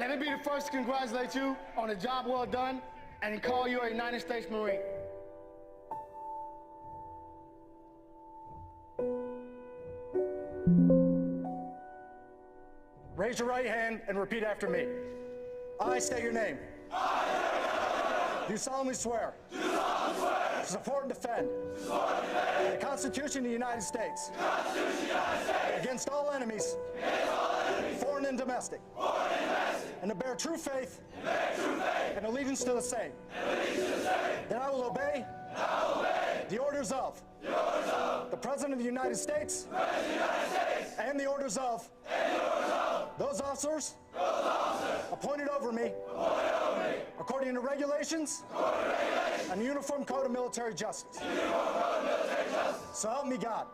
Let me be the first to congratulate you on a job well done and call you a United States Marine. Raise your right hand and repeat after me. I state your name. Do solemnly swear. To support and defend. The Constitution of the United States. Against all enemies. Foreign and domestic. And to bear true faith. And allegiance to the same. That I will obey. The orders of. The President of the United States. And the orders of. Those officers. Appointed over me. According to regulations. And the Uniform Code of Military Justice. So help me God.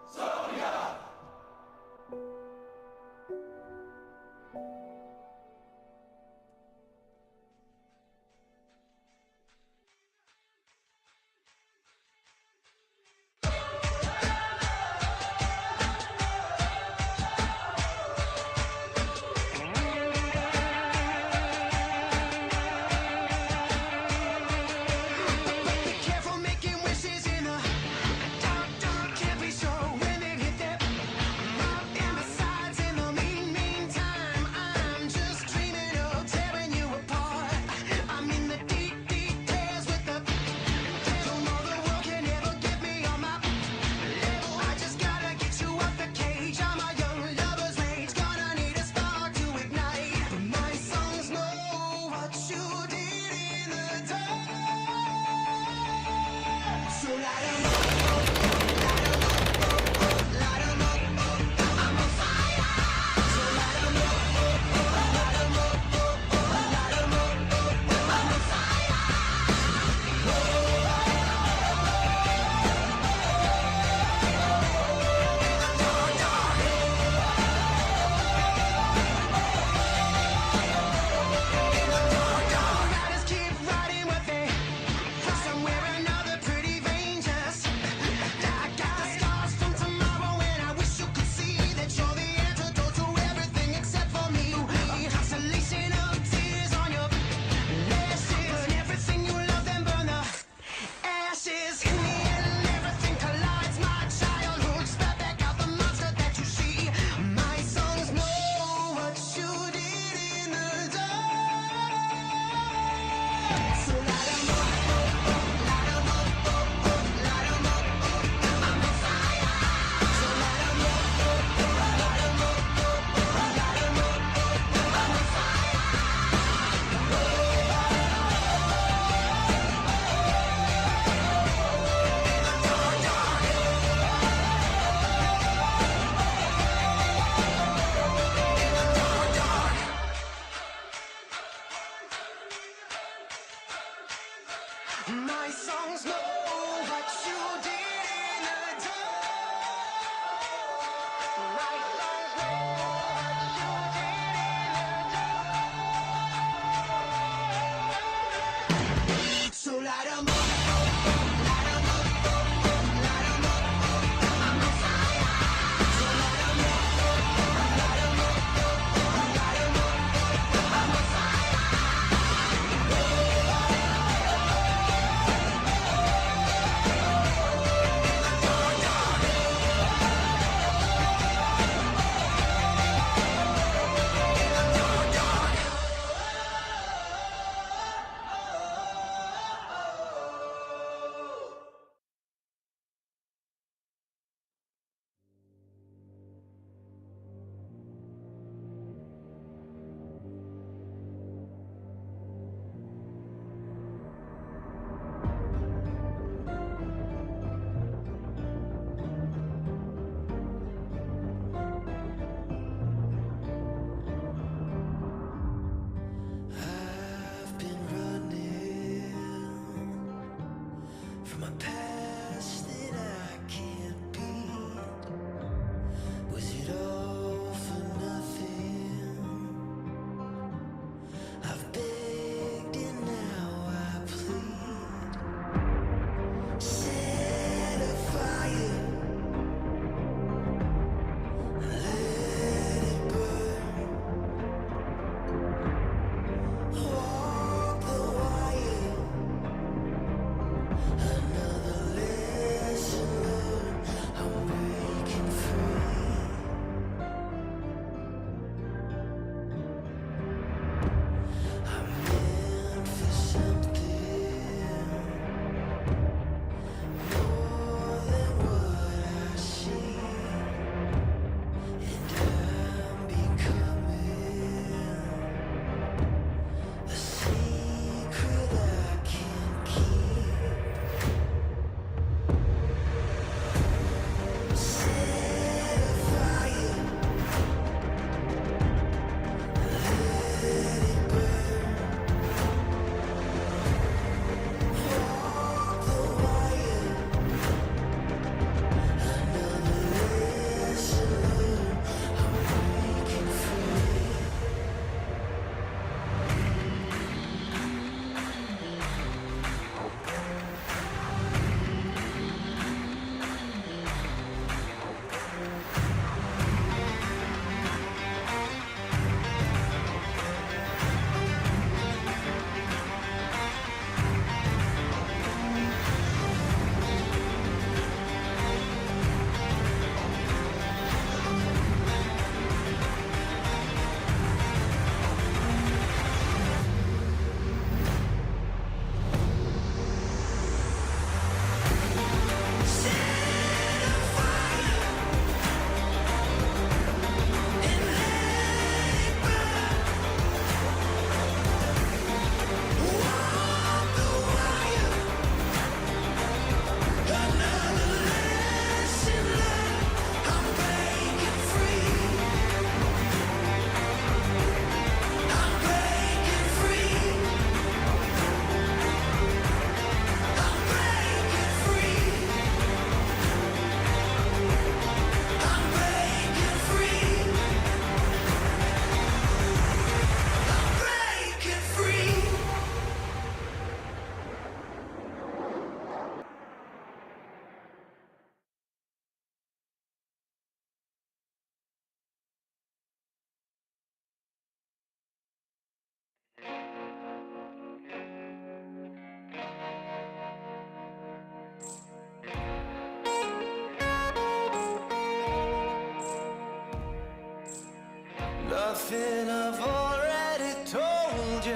Nothing I've already told you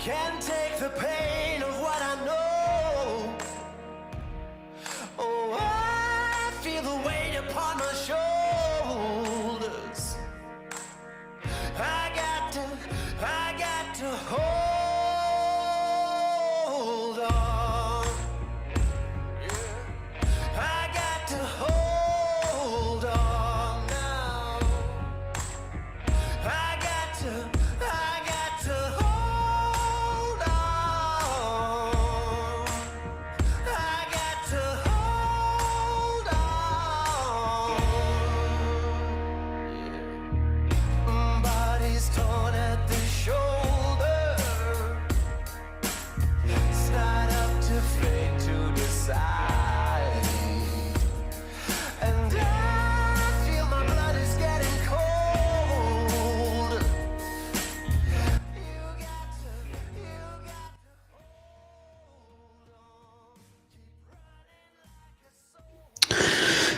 can take the pain of what I know. Oh, I feel the weight upon my shoulders. I got to hold on. I got to hold on now. I got to hold on. I got to hold on. Body's torn at the shoulder. It's not up to fate to decide. And I feel my blood is getting cold. You got to hold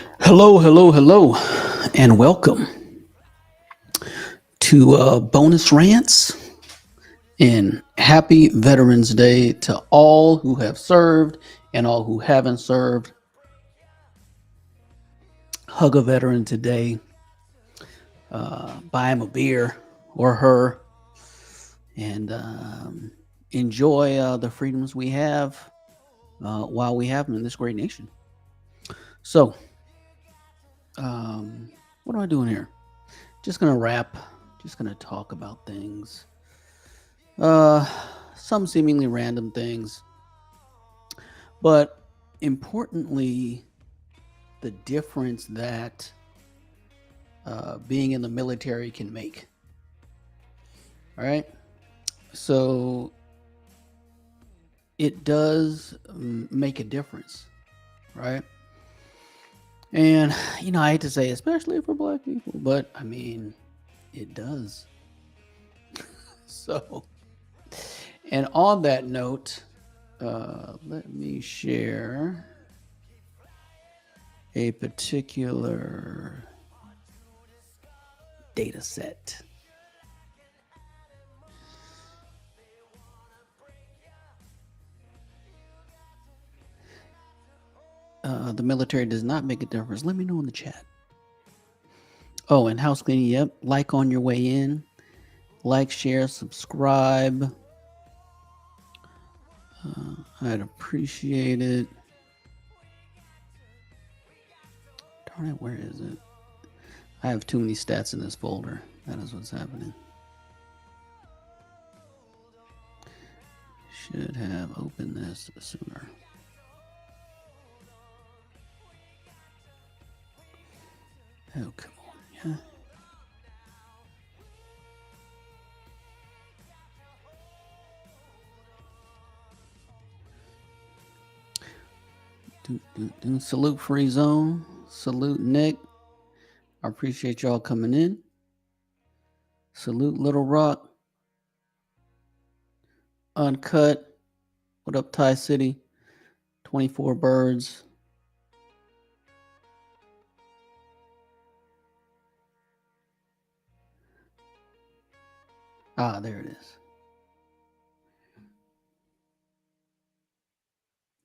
on. Hello, and welcome to Bonus Rants, and happy Veterans Day to all who have served and all who haven't served. Hug a veteran today, buy him a beer or her, and enjoy the freedoms we have while we have them in this great nation. So, what am I doing here? Just gonna rap. Just gonna talk about things. Some seemingly random things, but importantly, the difference that being in the military can make. All right, so it does make a difference, right? And, I hate to say, especially for Black people, but I mean, it does. So, and on that note, let me share a particular data set. The military does not make a difference. Let me know in the chat. Oh, and house cleaning, yep. Like on your way in. Like, share, subscribe. I'd appreciate it. Darn it, where is it? I have too many stats in this folder. That is what's happening. Should have opened this sooner. Oh, come on, yeah. Salute Free Zone. Salute Nick. I appreciate y'all coming in. Salute Little Rock. Uncut. What up, Thai City? 24 Birds. Ah, there it is.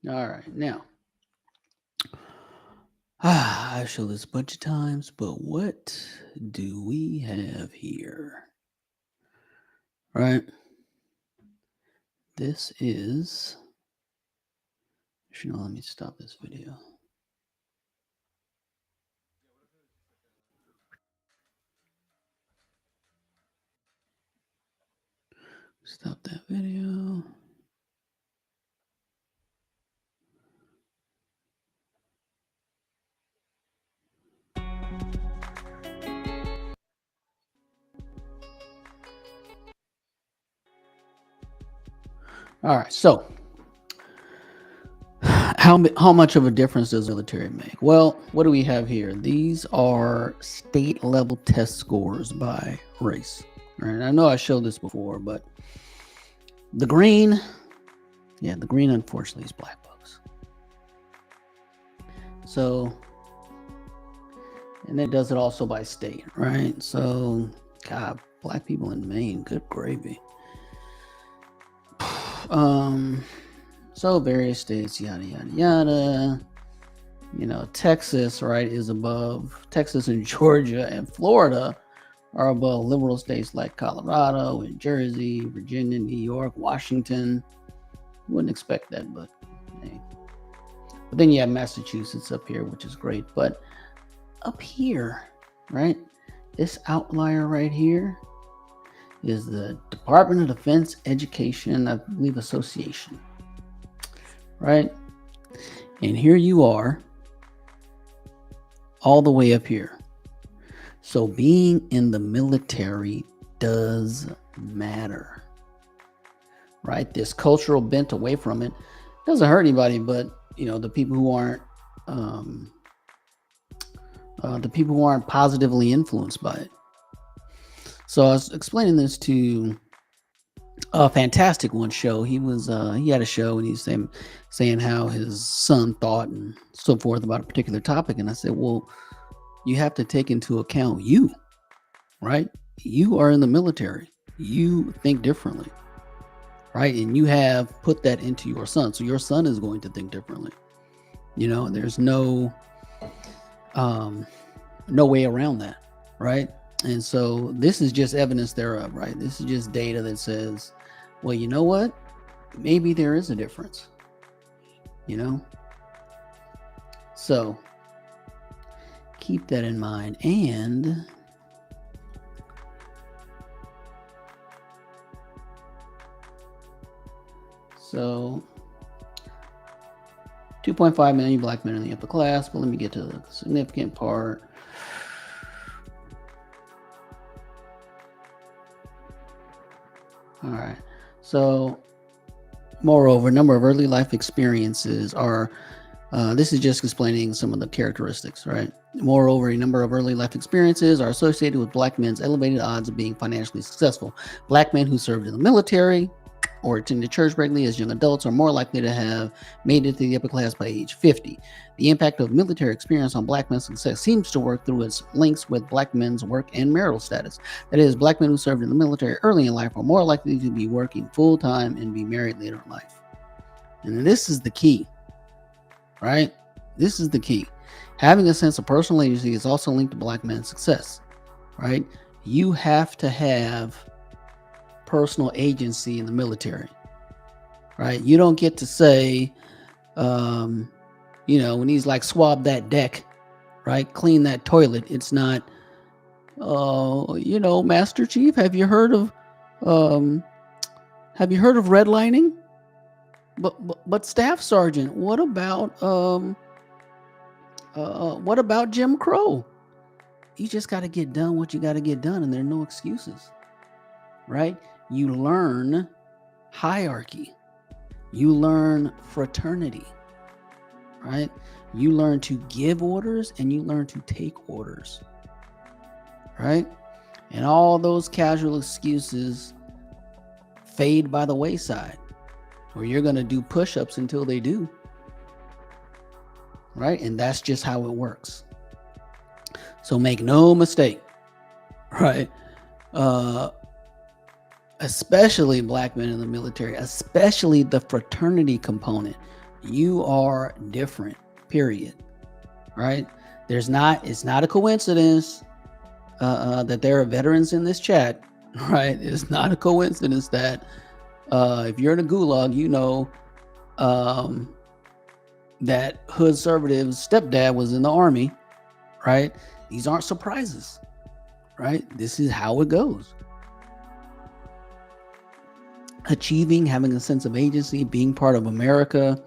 All right, now. I show this a bunch of times, but what do we have here? All right. This is. Let me stop this video. Stop that video. All right, so how much of a difference does the military make? Well, what do we have here? These are state level test scores by race. All right, I know I showed this before, but the green, the green unfortunately is black folks. So, And it does it also by state, right? So, God, black people in Maine, good gravy. So various states, yada yada yada. You know, Texas, right, is above. Texas and Georgia and Florida are above liberal states like Colorado and Jersey, Virginia, New York, Washington. Wouldn't expect that, but hey. But then you have Massachusetts up here, which is great. But up here, right, this outlier right here is the Department of Defense Education, I believe, Association, right? And here you are, all the way up here. So being in the military does matter, right? This cultural bent away from it doesn't hurt anybody, but you know, the people who aren't positively influenced by it. So I was explaining this to a Fantastic One show. He had a show and he's saying how his son thought and so forth about a particular topic. And I said, well, you have to take into account you, right? You are in the military. You think differently, right? And you have put that into your son. So your son is going to think differently. You know, there's no way around that, right? And so this is just evidence thereof, right? This is just data that says, well, you know what? Maybe there is a difference, you know? So keep that in mind. And so 2.5 million black men in the upper class, but let me get to the significant part. All right. So, moreover, number of early life experiences are, this is just explaining some of the characteristics, right? Moreover, a number of early life experiences are associated with black men's elevated odds of being financially successful. Black men who served in the military or attended church regularly as young adults are more likely to have made it to the upper class by age 50. The impact of military experience on black men's success seems to work through its links with black men's work and marital status. That is, black men who served in the military early in life are more likely to be working full-time and be married later in life. And this is the key, right? This is the key. Having a sense of personal agency is also linked to black men's success, right? You have to have personal agency in the military, right? You don't get to say, you know, when he's like, swab that deck, right? Clean that toilet. It's not, you know, Master Chief, have you heard of redlining? But Staff Sergeant, what about Jim Crow? You just got to get done what you got to get done, and there are no excuses, right? You learn hierarchy. You learn fraternity, right? You learn to give orders and you learn to take orders, right? And all those casual excuses fade by the wayside, or you're going to do push-ups until they do, right? And that's just how it works. So make no mistake, right? Especially black men in the military, especially the fraternity component, you are different, period, right? It's not a coincidence that there are veterans in this chat, right? It's not a coincidence that if you're in a gulag, you know that Hood Conservative's stepdad was in the army, right? These aren't surprises, right? This is how it goes. Achieving, having a sense of agency, being part of America,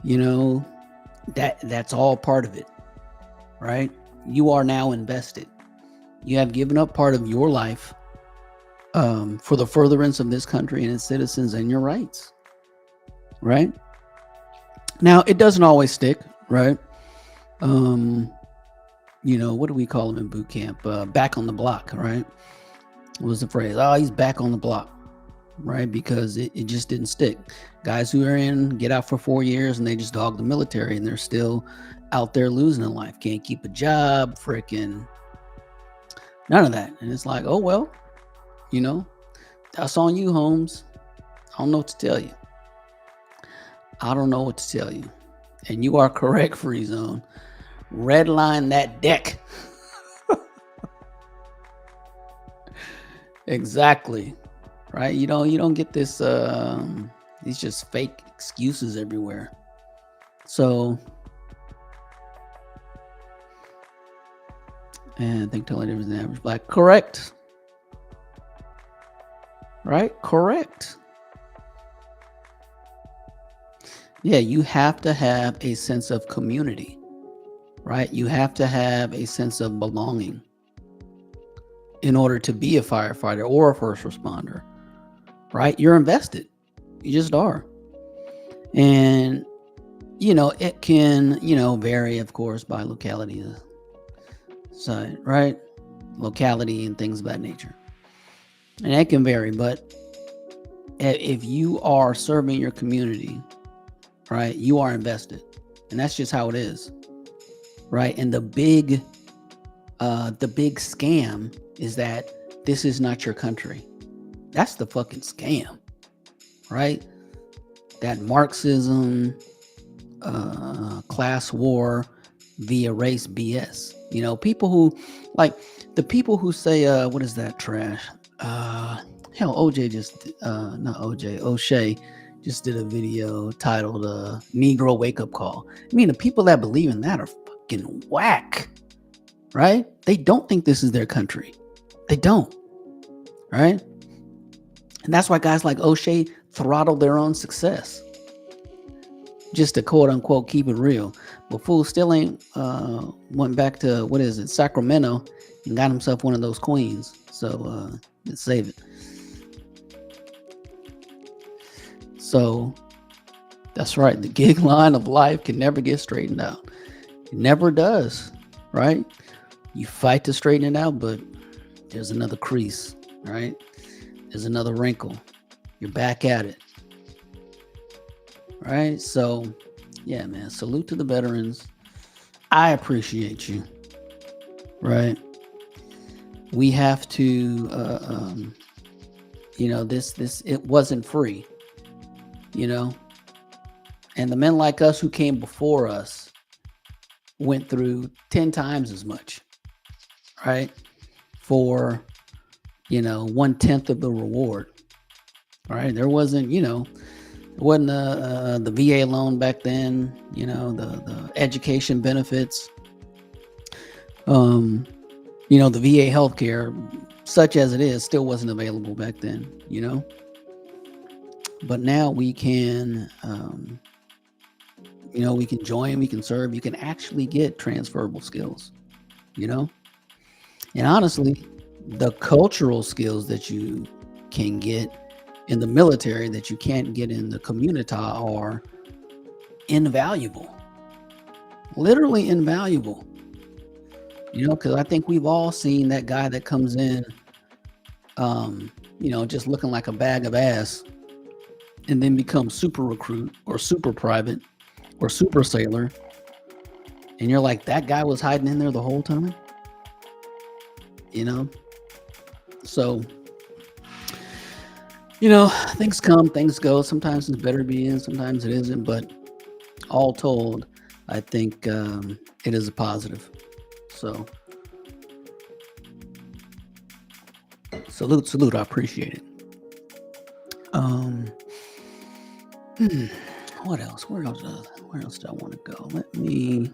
you know, that's all part of it, right? You are now invested. You have given up part of your life for the furtherance of this country and its citizens and your rights, right? Now, it doesn't always stick, right? You know, what do we call them in boot camp? Back on the block, right? What was the phrase? Oh, he's back on the block. right? Because it just didn't stick. Guys who are in get out for 4 years and they just dog the military and they're still out there losing in life. Can't keep a job, freaking none of that. And it's like, oh well, you know, that's on you, Holmes. I don't know what to tell you. I don't know what to tell you. And you are correct, Free Zone. Redline that deck. Exactly. Right? You don't get this these just fake excuses everywhere. So and I think totally different than average black. Correct. Right? Correct. Yeah, you have to have a sense of community, right? You have to have a sense of belonging in order to be a firefighter or a first responder, right? You're invested. You just are. And, it can, vary, of course, by locality side, right? Locality and things of that nature. And that can vary, but if you are serving your community, right, you are invested. And that's just how it is, right? And the big scam is that this is not your country. That's the fucking scam, right? That Marxism, class war via race BS. People who like the people who say, what is that trash? Hell, OJ just, not OJ, O'Shea just did a video titled Negro Wake Up Call. I mean, the people that believe in that are fucking whack, right? They don't think this is their country. They don't, right? And that's why guys like O'Shea throttle their own success. Just to quote unquote keep it real. But fool still ain't went back to, Sacramento and got himself one of those queens. So let's save it. So that's right. The gig line of life can never get straightened out. It never does, right? You fight to straighten it out, but there's another crease, right? There's another wrinkle. You're back at it. Right? So, yeah, man, salute to the veterans. I appreciate you. Right? We have to, it wasn't free, and the men like us who came before us went through 10 times as much, right? For, 1/10 of the reward, right? There wasn't, wasn't the VA loan back then, the education benefits, the VA healthcare, such as it is, still wasn't available back then, But now we can, we can join, we can serve, you can actually get transferable skills, And honestly, the cultural skills that you can get in the military that you can't get in the community are invaluable. Literally invaluable. Because I think we've all seen that guy that comes in, just looking like a bag of ass and then becomes super recruit or super private or super sailor. And you're like, that guy was hiding in there the whole time? So, things come, things go. Sometimes it's better to be in, sometimes it isn't. But all told, I think it is a positive. So, salute. I appreciate it. What else? Where else do I want to go? Let me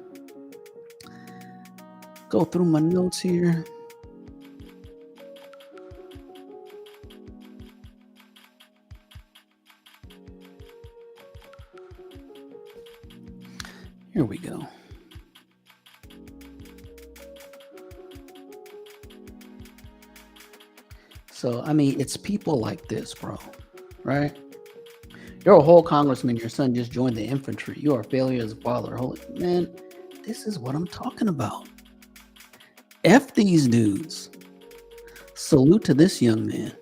go through my notes here. Here we go. So, it's people like this, bro, right? You're a whole congressman. Your son just joined the infantry. You are a failure as a father. Holy man, this is what I'm talking about. F these dudes. Salute to this young man.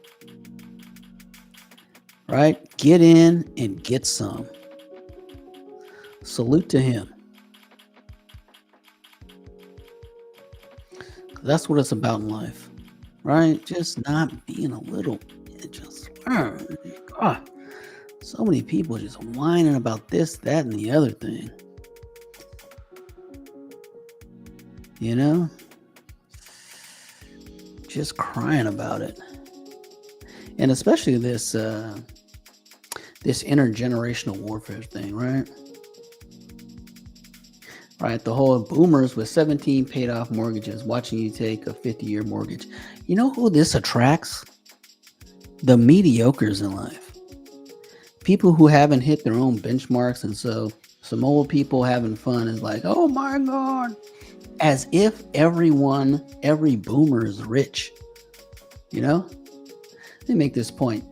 right? Get in and get some. Salute to him. That's what it's about in life, right? Just not being a little, just, God, so many people just whining about this, that, and the other thing. You know? Just crying about it. And especially this intergenerational warfare thing, right? Right, the whole boomers with 17 paid off mortgages watching you take a 50-year mortgage. You know who this attracts? The mediocres in life. People who haven't hit their own benchmarks, and so some old people having fun is like, oh my God. As if every boomer is rich. You know? Let me make this point.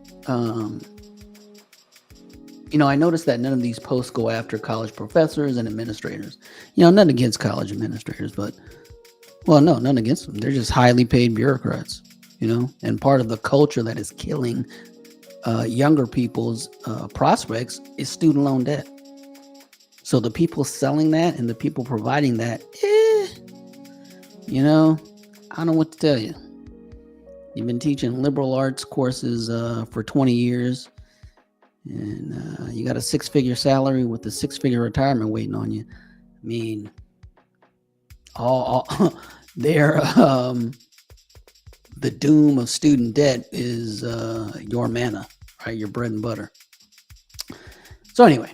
I noticed that none of these posts go after college professors and administrators. Nothing against college administrators, but, well, no, none against them. They're just highly paid bureaucrats, and part of the culture that is killing younger people's prospects is student loan debt. So the people selling that and the people providing that, I don't know what to tell you. You've been teaching liberal arts courses for 20 years. And you got a 6-figure salary with a 6-figure retirement waiting on you. I mean, all they're the doom of student debt is your manna, right? Your bread and butter. So anyway,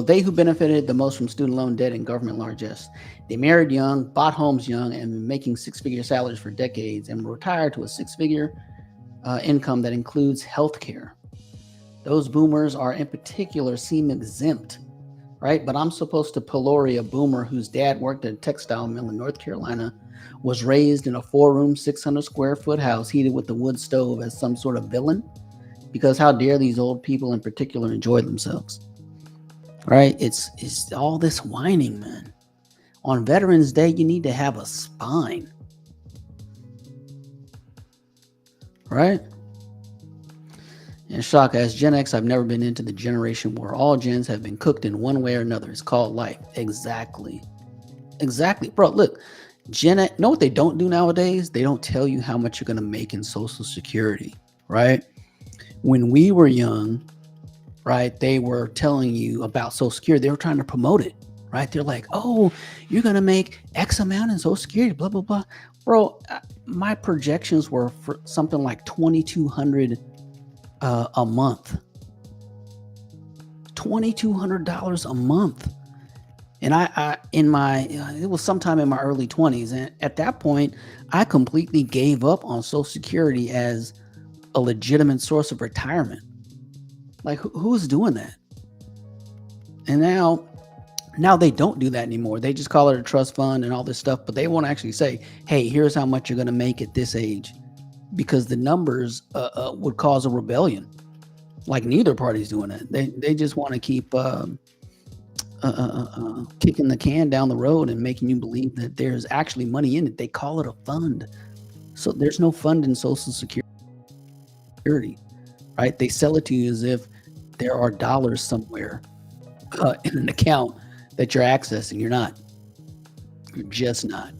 they who benefited the most from student loan debt and government largesse, they married young, bought homes young, and been making 6-figure salaries for decades, and retired to a 6-figure income that includes health care. Those boomers are in particular seem exempt, right? But I'm supposed to pillory a boomer whose dad worked at a textile mill in North Carolina, was raised in a 4-room, 600 square foot house heated with a wood stove as some sort of villain? Because how dare these old people in particular enjoy themselves, right? It's all this whining, man. On Veterans Day, you need to have a spine, right? And shock, as Gen X, I've never been into the generation where all gens have been cooked in one way or another. It's called life. Exactly. Bro, look, Gen X, know what they don't do nowadays? They don't tell you how much you're going to make in Social Security, right? When we were young, right, they were telling you about Social Security. They were trying to promote it, right? They're like, oh, you're going to make X amount in Social Security, blah, blah, blah. Bro, my projections were for something like $2,200 a month. $2,200 a month. And it was sometime in my early 20s. And at that point, I completely gave up on Social Security as a legitimate source of retirement. Like, who's doing that? And now they don't do that anymore. They just call it a trust fund and all this stuff, but they won't actually say, hey, here's how much you're going to make at this age, because the numbers would cause a rebellion. Like, neither party's doing it. They just want to keep kicking the can down the road and making you believe that there's actually money in it. They call it a fund. So there's no fund in Social Security, right? They sell it to you as if there are dollars somewhere in an account that you're accessing. You're not. You're just not.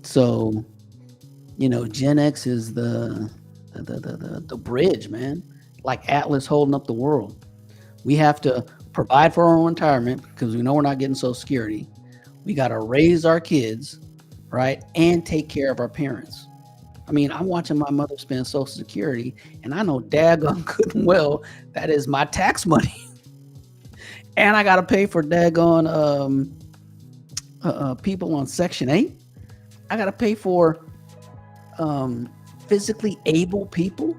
So, Gen X is the bridge, man. Like Atlas holding up the world. We have to provide for our own retirement because we know we're not getting Social Security. We got to raise our kids, right? And take care of our parents. I mean, I'm watching my mother spend Social Security, and I know daggone good and well that is my tax money. And I got to pay for daggone people on Section 8. I got to pay for physically able people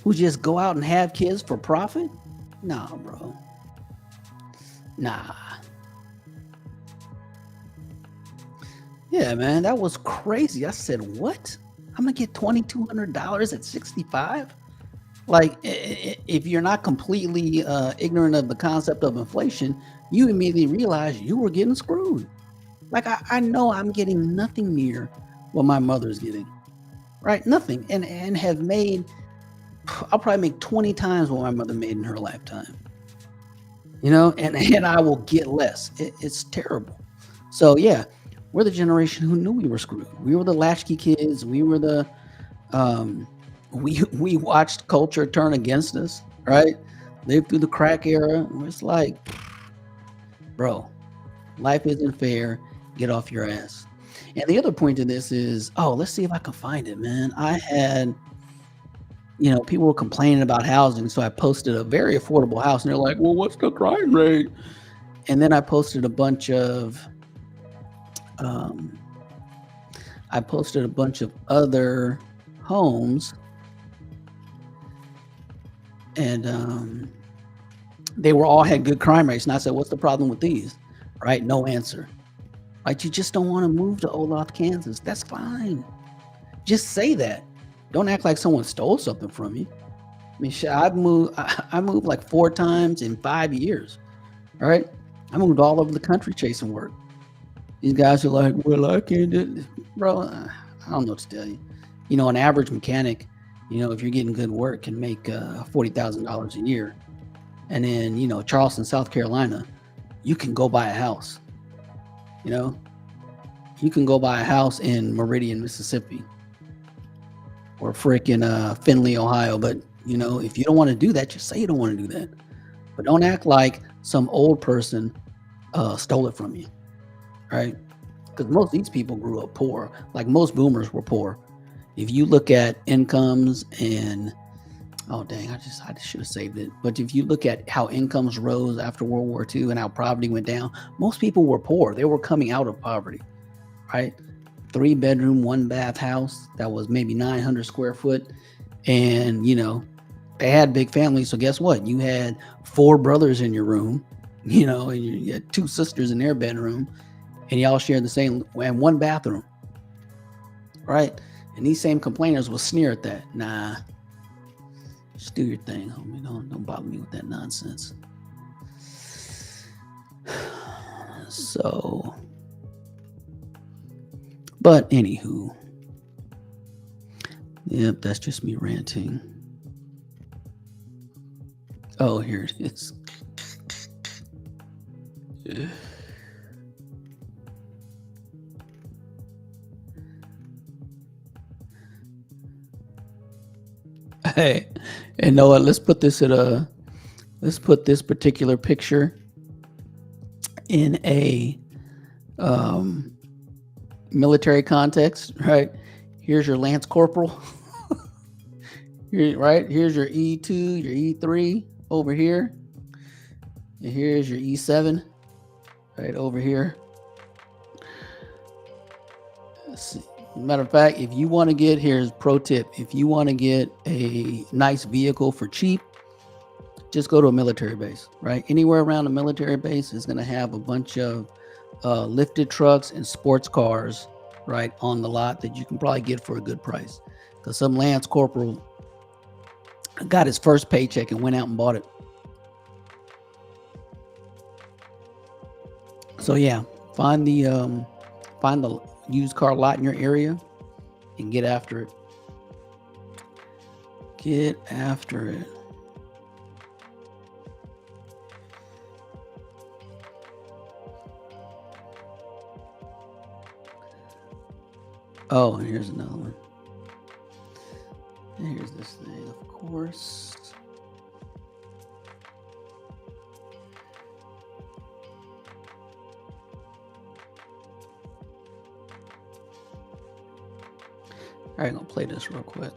who just go out and have kids for profit. Nah, bro. Nah. Yeah, man, that was crazy. I said, what? I'm going to get $2,200 at 65? Like, if you're not completely ignorant of the concept of inflation, you immediately realize you were getting screwed. Like, I know I'm getting nothing near what my mother's getting, right? Nothing. And have made I'll probably make 20 times what my mother made in her lifetime. You know, and I will get less. It's terrible. So yeah, we're the generation who knew we were screwed. We were the latchkey kids. We were the um, we watched culture turn against us. Right, lived through the crack era. It's like, bro, life isn't fair. Get off your ass. And the other point to this is, oh, let's see if I can find it, man. I had, people were complaining about housing, so I posted a very affordable house, and they're like, "Well, what's the crime rate?" And then um, I posted a bunch of other homes, and they were all had good crime rates. And I said, "What's the problem with these?" Right? No answer. Like, you just don't want to move to Olaf, Kansas. That's fine. Just say that. Don't act like someone stole something from you. I mean, shit, I moved like 4 times in 5 years. All right. I moved all over the country chasing work. These guys are like, well, I can't do it. Bro, I don't know what to tell you. An average mechanic, if you're getting good work, can make $40,000 a year. And then, Charleston, South Carolina, you can go buy a house. You can go buy a house in Meridian, Mississippi, or freaking Findlay, Ohio. But, if you don't want to do that, just say you don't want to do that. But don't act like some old person stole it from you, right? Because most of these people grew up poor. Like, most boomers were poor. If you look at incomes and, oh, dang, I should have saved it. But if you look at how incomes rose after World War II and how poverty went down, most people were poor. They were coming out of poverty, right? 3-bedroom, 1-bath house that was maybe 900 square foot. And, they had big families. So guess what? You had 4 brothers in your room, and you had 2 sisters in their bedroom, and y'all shared the same, and 1 bathroom, right? And these same complainers will sneer at that. Nah, just do your thing, homie. Don't bother me with that nonsense. So, but anywho, yep, that's just me ranting. Oh, here it is. Hey, and Noah, let's put this particular picture in a military context, right? Here's your Lance Corporal. Here's your E2, your E3 over here. And here's your E7 right over here. Let's see. Matter of fact, if you want to get, here's pro tip. If you want to get a nice vehicle for cheap, just go to a military base, right? Anywhere around a military base is going to have a bunch of lifted trucks and sports cars, right, on the lot that you can probably get for a good price. Because some Lance Corporal got his first paycheck and went out and bought it. So yeah, find the used car lot in your area and get after it. Get after it. Oh, and here's another one. And here's this thing, of course. All right, I'm gonna play this real quick.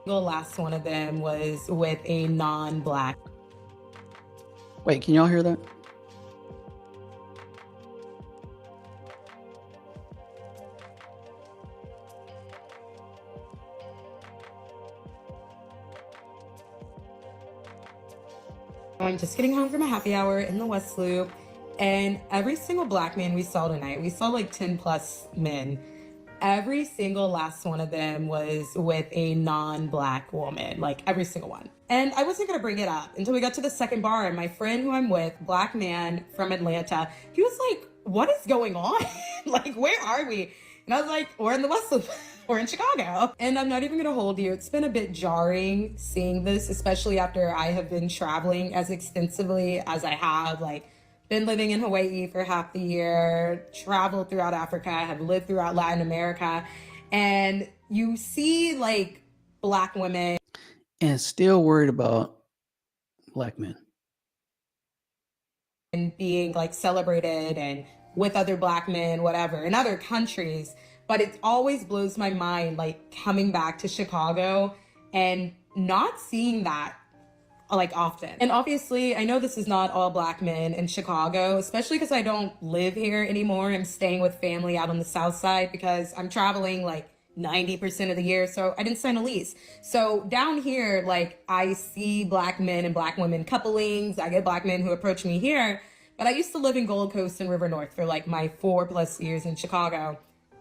The last one of them was with a non-Black. Wait, can y'all hear that? I'm just getting home from a happy hour in the West Loop, and every single Black man we saw tonight, we saw like 10 plus men. Every single last one of them was with a non-Black woman, like every single one. And I wasn't gonna bring it up until we got to the second bar, and my friend who I'm with, Black man from Atlanta, he was like, what is going on? Like, where are we? And I was like, we're in the West Loop. We're in Chicago. And I'm not even gonna hold you. It's been a bit jarring seeing this, especially after I have been traveling as extensively as I have. Like, been living in Hawaii for half the year, traveled throughout Africa, have lived throughout Latin America. And you see like Black women And still worried about black men. and being like celebrated and with other Black men, whatever, in other countries. But it always blows my mind, like coming back to Chicago and not seeing that like often. And obviously, I know this is not all Black men in Chicago, especially because I don't live here anymore. I'm staying with family out on the South Side because I'm traveling like 90% of the year. So I didn't sign a lease. So down here, like I see Black men and Black women couplings. I get Black men who approach me here. But I used to live in Gold Coast and River North for like my 4+ years in Chicago.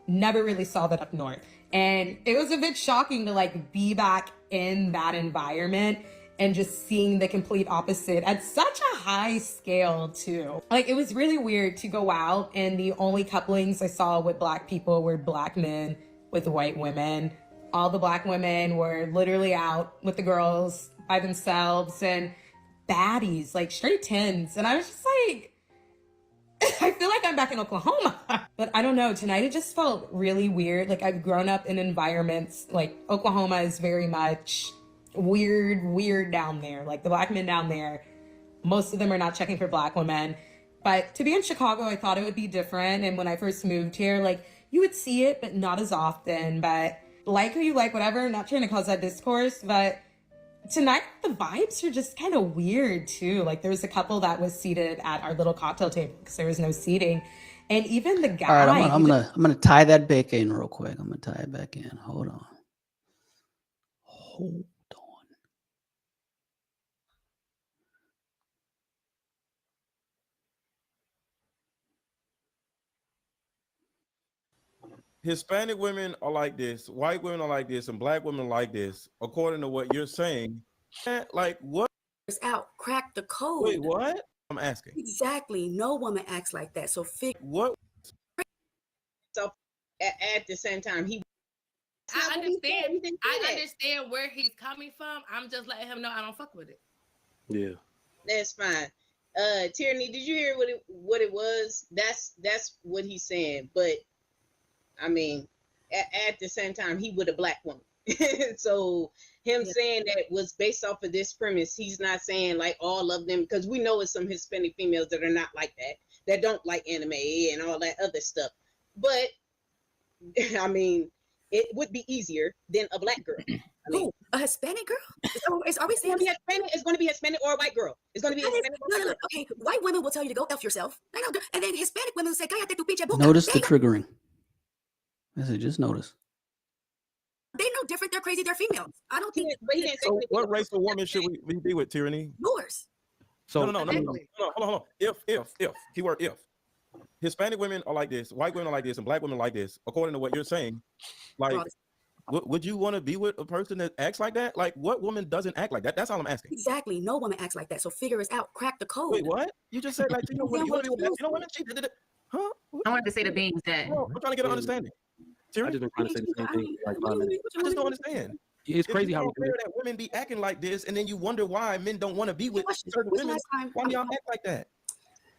Never really saw that up north. And it was a bit shocking to like be back in that environment and just seeing the complete opposite at such a high scale too. Like it was really weird to go out and the only couplings I saw with Black people were Black men with white women. All the Black women were literally out with the girls by themselves and baddies, like straight tens. And I was just like, I feel like I'm back in Oklahoma. But I don't know, tonight it just felt really weird. Like I've grown up in environments, like Oklahoma is very much weird down there. Like the Black men down there, most of them are not checking for Black women. But to be in Chicago, I thought it would be different. And when I first moved here, like you would see it, but not as often. But like who you like, whatever, not trying to cause that discourse, but tonight the vibes are just kind of weird too. Like there was a couple that was seated at our little cocktail table because there was no seating. And even the guy. All right, I'm gonna tie that back in real quick. I'm gonna tie it back in. Hold on. Hispanic women are like this, white women are like this, and Black women are like this, according to what you're saying. Like what? It's out. Crack the code. Wait, what? I'm asking. Exactly. No woman acts like that. So what? So at the same time, I understand where he's coming from. I'm just letting him know I don't fuck with it. Yeah, that's fine. Tierney, did you hear what it was? That's what he's saying. But I mean, at the same time, he with a Black woman. So him saying that was based off of this premise. He's not saying like all of them, because we know it's some Hispanic females that are not like that don't like anime and all that other stuff. But I mean, it would be easier than a Black girl. I mean, a Hispanic girl? Are we saying it's going to be Hispanic or a white girl? It's going to be Hispanic. No. Okay, white women will tell you to go F yourself. And then Hispanic women will say, cállate tu pinche boca. Notice the triggering. I said, just notice. They're no different. They're crazy. They're females. I don't think. So what race of woman should we be with, Tyranny? Yours. So no. Hold on. If keyword if. Hispanic women are like this, white women are like this, and Black women like this, according to what you're saying. Like, would you want to be with a person that acts like that? Like, what woman doesn't act like that? That's all I'm asking. Exactly. No woman acts like that. So figure us out. Crack the code. Wait, what? You just said like, you know what? Huh? I wanted to say the beings that. I'm trying to get an understanding. I just been trying to say the same thing for like 5 minutes. I just don't understand. It's crazy how that women be acting like this, and then you wonder why men don't want to be with certain women. Why do y'all act like that?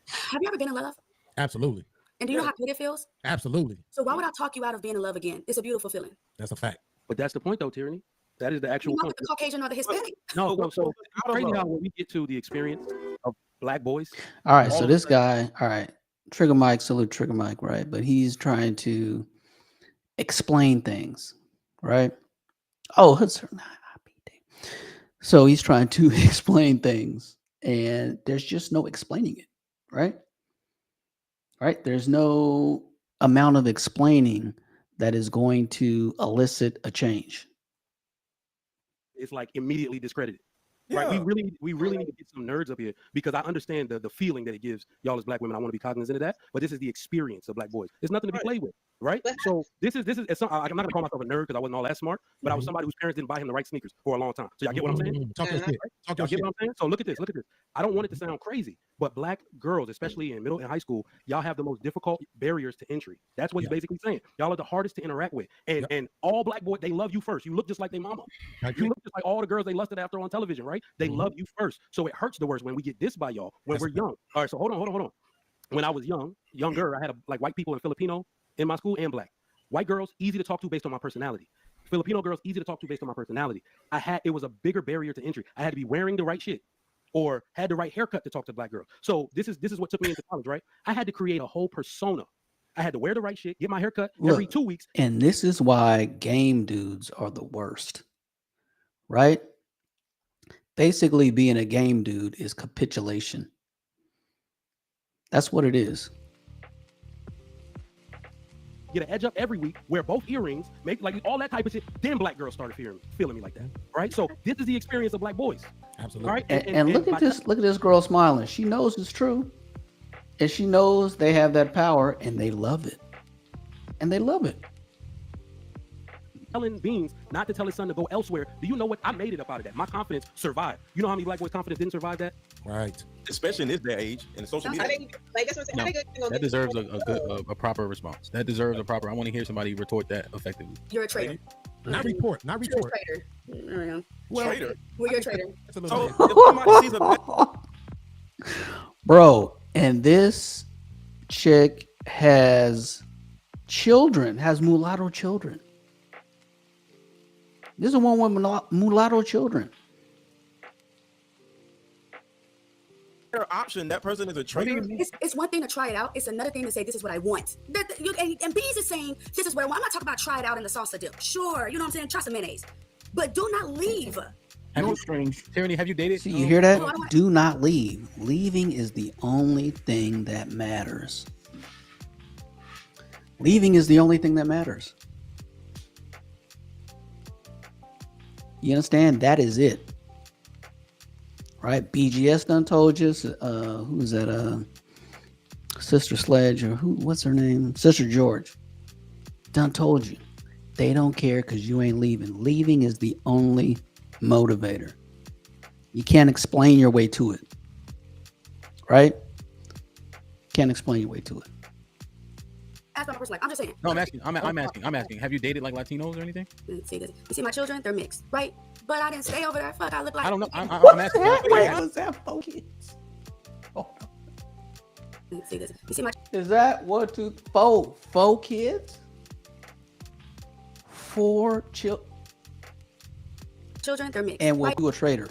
Have you ever been in love? Absolutely. And do you know how good it feels? Absolutely. So why would I talk you out of being in love again? It's a beautiful feeling. That's a fact. But that's the point, though, Tyranny. That is the actual point. The Caucasian or the Hispanic? No, so it's crazy how when we get to the experience of Black boys. All right, so this guy, all right, Trigger Mike, salute Trigger Mike, right? But he's trying to explain things, right? Oh, so he's trying to explain things, and there's just no explaining it, right? Right? There's no amount of explaining that is going to elicit a change. It's like immediately discredited. Yeah. Right? We really need to get some nerds up here, because I understand the feeling that it gives y'all as Black women. I want to be cognizant of that, but this is the experience of Black boys. It's nothing to be played with. right? So this is I'm not gonna call myself a nerd because I wasn't all that smart, but I was somebody whose parents didn't buy him the right sneakers for a long time. So y'all get what I'm saying? Talk your shit. Talk your Y'all get shit. what I'm saying? So look at this. I don't want it to sound crazy, but black girls, especially in middle and high school, y'all have the most difficult barriers to entry. That's what he's basically saying. Y'all are the hardest to interact with, and all black boys, they love you first. You look just like their mama. You look just like all the girls they lusted after on television, right? They love you first. So it hurts the worst when we get dissed by y'all when we're young. All right, so hold on. When I was younger, I had like white people and Filipino in my school and black. White girls, easy to talk to based on my personality. Filipino girls, easy to talk to based on my personality. It was a bigger barrier to entry. I had to be wearing the right shit or had the right haircut to talk to black girls. So this is what took me into college, right? I had to create a whole persona. I had to wear the right shit, get my haircut every 2 weeks. And this is why game dudes are the worst, right? Basically, being a game dude is capitulation. That's what it is. Get an edge up every week, wear both earrings, make like all that type of shit. Then black girls started feeling me like that, right? So this is the experience of black boys. Absolutely. All right? And look at this. Look at this girl smiling. She knows it's true, and she knows they have that power, and they love it. And they love it. Telling Beans not to tell his son to go elsewhere. Do you know what? I made it up out of that. My confidence survived. You know how many black boys' confidence didn't survive that? Right. Especially in this day and age and social media. That deserves a proper response. That deserves a proper. I want to hear somebody retort that effectively. You're a traitor. Not report. Not You're a report. traitor. Traitor. Well, you're a traitor. That's a little bit. If somebody sees a Bro, and this chick has children, has mulatto children. This is a one with mulatto children. option, that person is a traitor. It's one thing to try it out. It's another thing to say, this is what I want. And Bees is saying, this is what I want. I'm not talking about try it out in the salsa dip. Sure, you know what I'm saying? Try some mayonnaise. But do not leave. No strings. Tyranny, have you dated? See, you hear that? Do not leave. Leaving is the only thing that matters. Leaving is the only thing that matters. You understand? That is it. Right? BGS done told you. Who's that? Sister Sledge or what's her name? Sister George. Done told you. They don't care because you ain't leaving. Leaving is the only motivator. You can't explain your way to it. Right? Can't explain your way to it. Ask my person, I'm just saying. No, I'm asking. Have you dated like Latinos or anything? You see my children? They're mixed, right? But I didn't stay over there. Fuck, I look like. I don't know. I'm asking. Wait, was that 4 kids? Oh. See this? You see my? Is that 1, 2, 4? 4 kids? 4 children? They're mixed. And we'll right? do a traitor.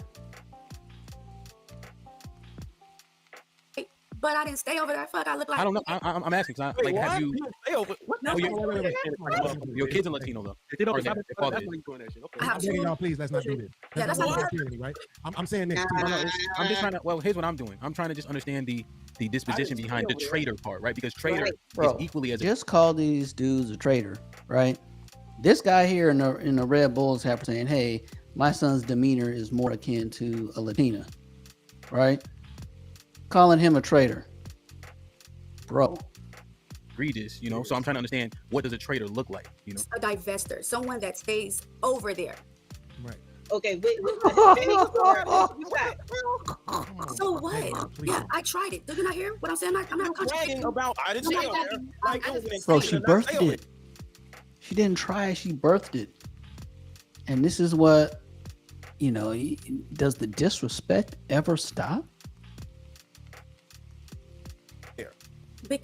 But I didn't stay over there. Fuck, I look like. I don't know. I'm asking. Have you? No, your kids are Latino though. I'm saying, y'all, please, let's not do this. Yeah, that's not right. I'm saying this. I'm just trying to. Well, here's what I'm doing. I'm trying to just understand the disposition behind the traitor part, right? Because traitor is equally as. Just call these dudes a traitor, right? This guy here in the Red Bulls have saying, "Hey, my son's demeanor is more akin to a Latina," right? Calling him a traitor, bro. Egregious, you know. So I'm trying to understand, what does a traitor look like, you know? A divester, someone that stays over there. Right. Okay, wait. So what? Yeah, I tried it. Did you not hear what I'm saying? I'm not bragging about. I didn't say it. Bro, she birthed it. She didn't try. She birthed it. And this is what, you know. Does the disrespect ever stop?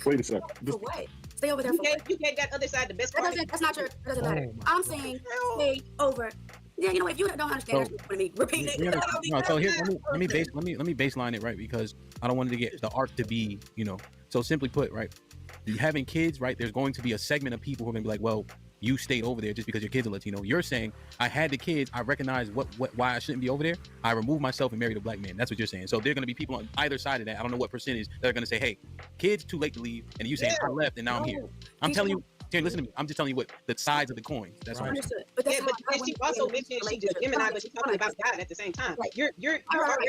Wait a second. For what? Stay over there for what? You can't get other side. The best part. That's not true. That doesn't matter. I'm saying stay over. Yeah, you know, if you don't understand, repeat it. No, so here, let me baseline it, right? Because I don't want it to get the arc to be, you know. So simply put, right? Having kids, right? There's going to be a segment of people who are gonna be like, well, you stayed over there just because your kids are Latino. You're saying I had the kids. I recognize why I shouldn't be over there. I removed myself and married a black man. That's what you're saying. So there are going to be people on either side of that. I don't know what percentage that are going to say, "Hey, kids, too late to leave," and you saying I left and now I'm here. I'm telling you, Karen, listen to me. I'm just telling you what the sides of the coin. That's all. Understood. But that's she also mentioned she just Gemini, but she's talking about God at the same time. Right. You're Right.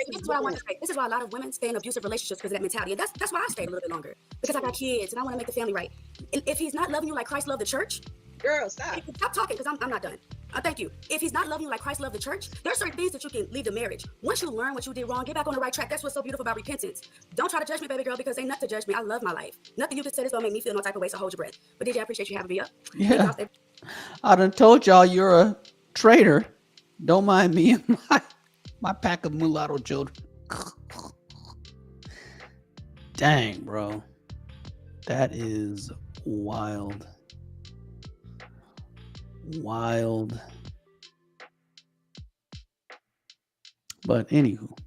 This is what I want to say. This is why a lot of women stay in abusive relationships because of that mentality. And that's why I stayed a little bit longer. Because I got kids and I want to make the family right. And if he's not loving you like Christ loved the church, girl, stop talking because I'm not done. Thank you. If he's not loving you like Christ loved the church, there are certain things that you can leave the marriage. Once you learn what you did wrong, get back on the right track. That's what's so beautiful about repentance. Don't try to judge me, baby girl, because ain't nothing to judge me. I love my life. Nothing you can say is gonna make me feel no type of way, so hold your breath. But DJ, I appreciate you having me up. Yeah. I done told y'all you're a traitor. Don't mind me and my pack of mulatto children. Dang, bro. That is wild. Wild. But anywho.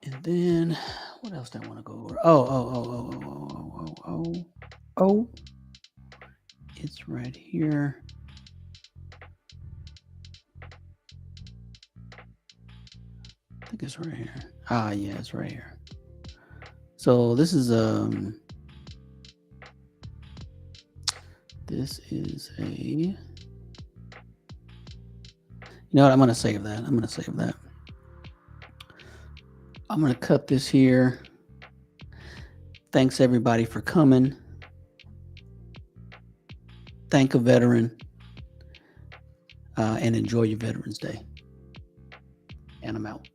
And then what else do I want to go over? Oh. It's right here. I think it's right here. Ah, yeah, it's right here. So this is a you know what, I'm gonna save that. I'm gonna cut this here. Thanks everybody for coming. Thank a veteran and enjoy your Veterans Day. And I'm out.